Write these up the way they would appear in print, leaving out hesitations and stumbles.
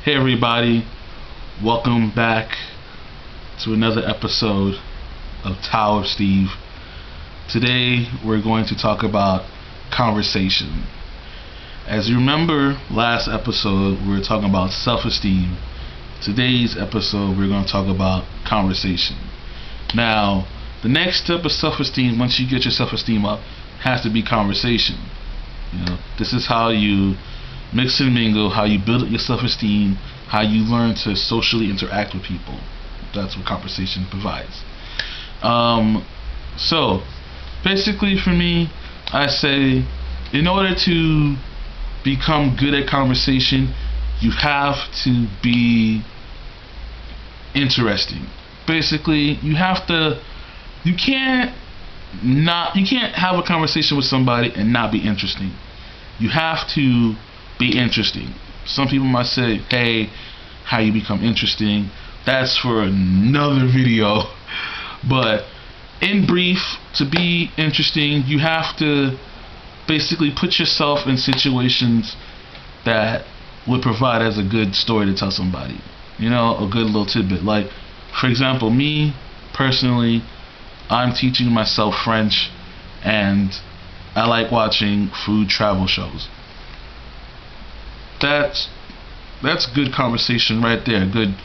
Hey everybody, welcome back to another episode of Tao of Steve. Today we're going to talk about conversation. As you remember, last episode we were talking about self-esteem. Today's episode we're going to talk about conversation. Now, the next step of self-esteem, once you get your self-esteem up, has to be conversation. This is how you mix and mingle, how you build up your self-esteem, how you learn to socially interact with people. That's what conversation provides. So basically for me, I say in order to become good at conversation, you have to be interesting. Basically, you can't have a conversation with somebody and not be interesting. You have to be interesting. Some people might say, hey, how you become interesting? That's for another video. But in brief, to be interesting, you have to basically put yourself in situations that would provide as a good story to tell somebody. A good little tidbit. Like, for example, me personally, I'm teaching myself French, and I like watching food travel shows. That's good conversation right there. A good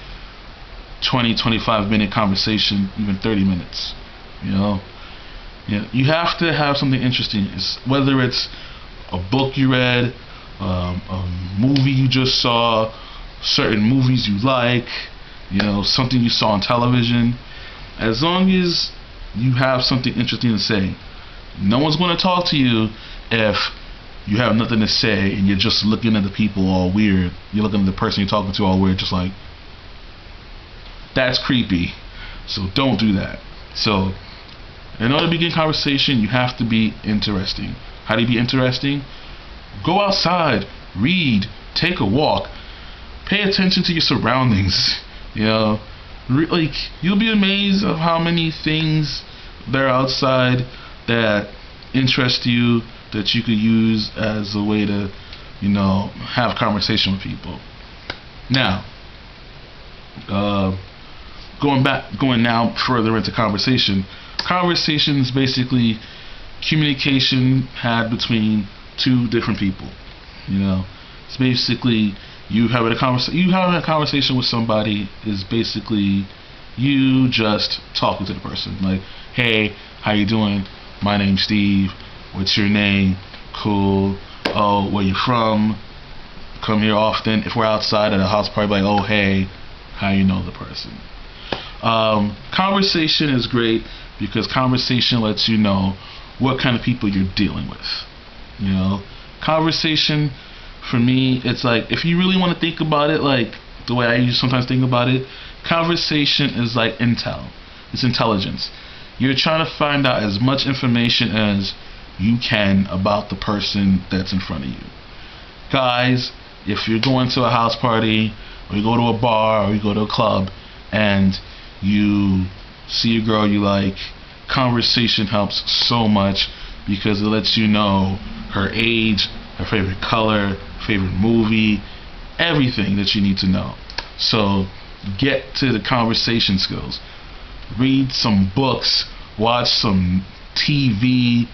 20-25 minute conversation, even 30 minutes. You have to have something interesting. Whether it's a book you read, a movie you just saw, certain movies you like, something you saw on television. As long as you have something interesting to say, no one's going to talk to you if you have nothing to say and you're just looking at the people all weird. You're looking at the person you're talking to all weird, just like, that's creepy. So don't do that. So in order to begin conversation, you have to be interesting. How do you be interesting? Go outside, read, take a walk, pay attention to your surroundings. You'll be amazed of how many things there are outside that interest you, that you could use as a way to, have conversation with people. Now, going now further into conversation. Conversation is basically communication had between two different people. It's basically you having a conversation with somebody is basically you just talking to the person. Like, hey, how you doing? My name's Steve. What's your name? Cool. Oh, where you from? Come here often. If we're outside at a house party, like, oh, hey, how you know the person? Conversation is great because conversation lets you know what kind of people you're dealing with. Conversation, for me, it's like, if you really want to think about it, like the way I sometimes think about it, conversation is like intel. It's intelligence. You're trying to find out as much information as you can about the person that's in front of you. Guys, if you're going to a house party, or you go to a bar, or you go to a club, and you see a girl you like, conversation helps so much because it lets you know her age, her favorite color, favorite movie, everything that you need to know. So get to the conversation skills. Read some books, watch some TV,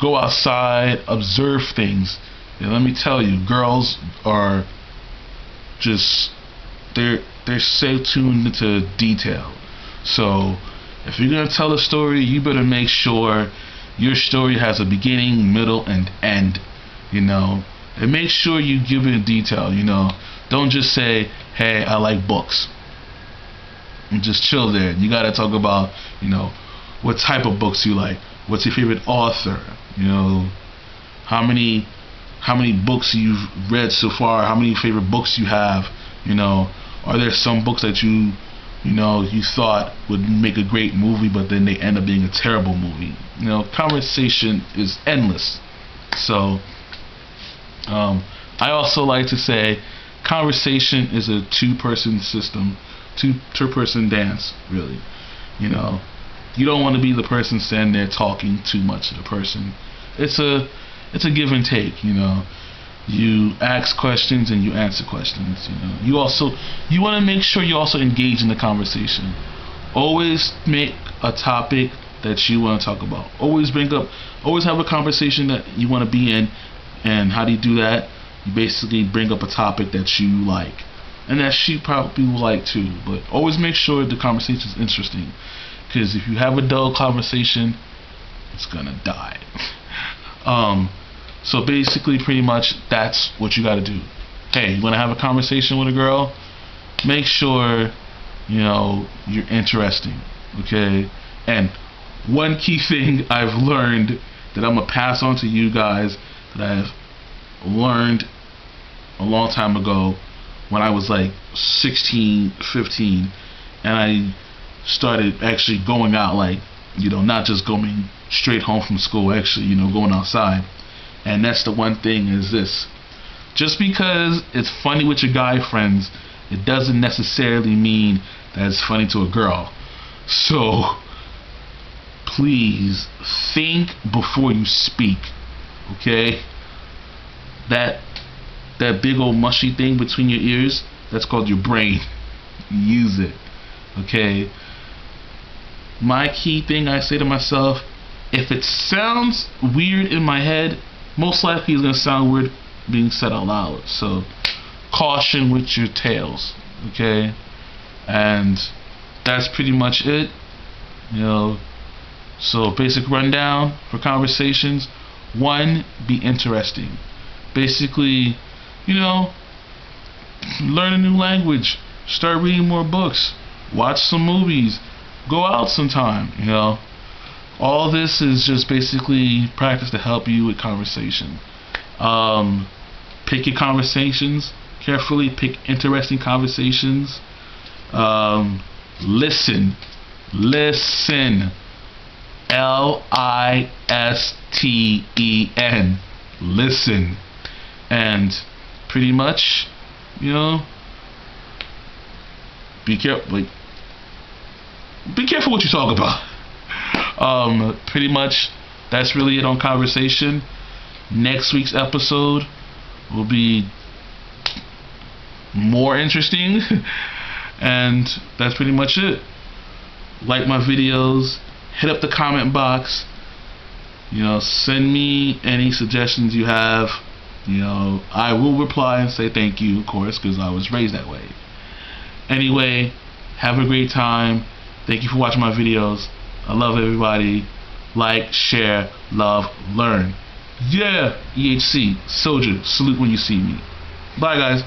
go outside, observe things. Let me tell you, girls are just, they're so tuned into detail. So if you're going to tell a story, you better make sure your story has a beginning, middle, and end. And make sure you give it detail. Don't just say, hey, I like books, and just chill there. You got to talk about, what type of books you like. What's your favorite author? How many books you've read so far? How many favorite books you have? Are there some books that you thought would make a great movie, but then they end up being a terrible movie? Conversation is endless. So, I also like to say, conversation is a two-person system, two-person dance, really. You don't want to be the person standing there talking too much to the person. It's a give and take. You ask questions and you answer questions. You want to make sure you also engage in the conversation. Always make a topic that you want to talk about. Always have a conversation that you want to be in. And how do you do that? You basically bring up a topic that you like, and that she probably will like too. But always make sure the conversation is interesting, because if you have a dull conversation, it's gonna die. So basically, pretty much, that's what you gotta do. Hey, you wanna have a conversation with a girl? Make sure, you're interesting, okay? And one key thing I've learned that I'm gonna pass on to you guys, that I've learned a long time ago when I was like 16, 15, and I started actually going out, like, not just going straight home from school, actually, going outside. And that's the one thing, is this: just because it's funny with your guy friends, it doesn't necessarily mean that it's funny to a girl. So please think before you speak, okay? That big old mushy thing between your ears, that's called your brain. Use it, okay? My key thing I say to myself: if it sounds weird in my head, most likely it's going to sound weird being said out loud. So caution with your tails, okay? And that's pretty much it. So basic rundown for conversations: 1, be interesting. Basically, learn a new language, start reading more books, watch some movies, go out sometime. All this is just basically practice to help you with conversation. Pick your conversations carefully. Pick interesting conversations. Listen. Listen. Listen. And pretty much, be careful. Be careful what you talk about. Pretty much, that's really it on conversation. Next week's episode will be more interesting. And that's pretty much it. Like my videos, hit up the comment box, send me any suggestions you have. I will reply and say thank you, of course, because I was raised that way. Anyway, have a great time. Thank you for watching my videos. I love everybody. Like, share, love, learn. Yeah, EHC, soldier, salute when you see me. Bye, guys.